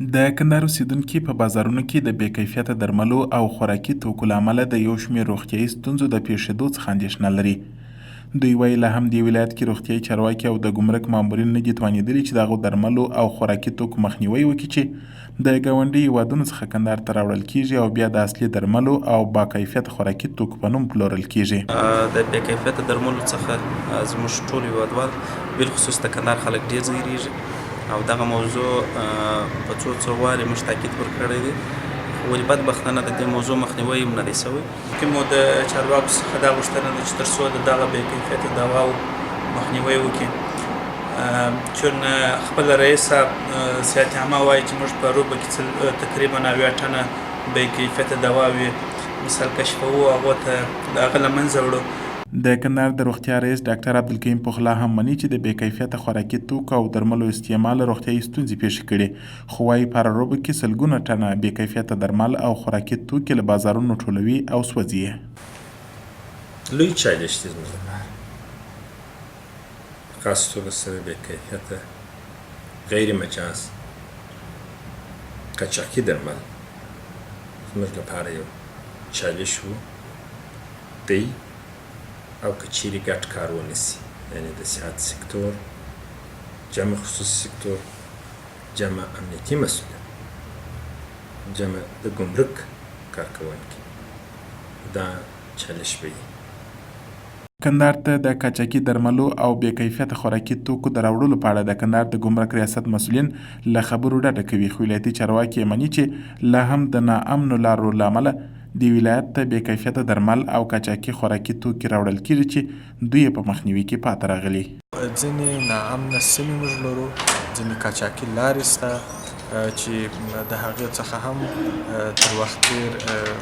د کندهار اوسیدونکي په بازارونو کې د بې کیفیته درملو او خوراکي توکو له امله د یو شمېر روغتیایي ستونزو د پیښېدو څخه اندېښنه لري. دوی وایي له هم دې ولایت کې روغتیایي چارواکي او د ګمرک مامورین نه دي توانېدلي چې د هغو درملو او خوراکي توکو مخنیوی وکړي چې د ګاونډي هېوادونو څخه کندهار ته راوړل کېږي او بیا د اصلي درملو او با کیفیته خوراکي توکو په نوم پلورل کېږي. د بې کیفیته درملو څخه زموږ ټول هېوادوال بالخصوص د کندهار خلک ډېر ځورېږي او دغه موضوع په څو وارې موږ تاکید پر کړی دی، ولې بدبختانه د دې موضوع مخنیوی هم نه دی سوی. که مو د چارواکو څخه دا غوښتنه ده چې تر څو د دغه بې کیفیته دواو مخنیوی وکړي، چون خپل رئیس صحت عامه وایي چې موږ په روبه کې تقریبا 90 ټنه بې کیفیته دواوې مثال کشفوو، هغو ته د هغه له منځه وړو. د کندهار د روغتیا رئیس ډاکټر عبدالکریم پخلا هم مني چې د بې کیفیته خوراکي توکو او درملو استعمال روغتیایي ستونزې پیښې کړي، خو وایي په هره روبه کې سلګونه ټنه بې کیفیته درمل او خوراکي توکي له بازارونو ټولوي او سوځي یې. لوی چالش دی زموږ لپاره، خاص توګه سره بې کیفیته غیر مجاز قاچاقي درمل زموږ لپاره یو چالش و دی. او که چیرې ګډ کار ونسي، یعنې د صحت سکتور، جمع خصوصي سکتور، جمع امنیتي مسئولیت، جمع د ګمرک کارکوونکي، دا چالش به وي. کندهار ته د قاچاقي درملو او بې کیفیته خوراکي توکو د راوړلو په اړه د کندهار د ګمرک ریاست مسؤلین له خبرو ډډه کوي، خو ولایتي چارواکي یې مني چې لا هم د ناامنو لارو له امله د ولایت ته بې کیفیته درمل او قاچاقي خوراکي توکي راوړل کېږي چې دوی یې په مخنیوي کې پاتې راغلي. ځینې ناامنه سیمې موږ لرو، ځینې قاچاقي لارې شته چې د هغې څخه هم تر وخت تېر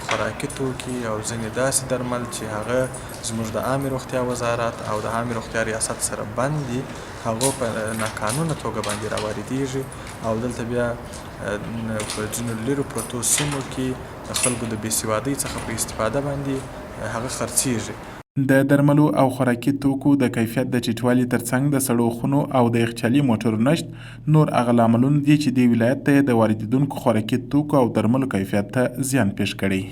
خوراکي توکي او ځینې داسې درمل چې هغه زموږ د عامې روغتیا وزارت او د عامې روغتیا ریاست سره بند دي، هغو په ناقانونه توګه باندې راواردېږي او دلته بیا په ځینو لیرو پرتو سیمو کې د خلکو د بې سوادۍ څخه په استفاده باندې هغه خرڅېږي. د درملو او خوراکي توکو د کیفیت د ټیټوالي ترڅنګ د سړو خونو او د یخچالي موټرو نشت نور هغه لاملونه دي چې دې ولایت ته د واردېدونکو خوراکي توکو او درملو کیفیت ته زیان پېښ کړی.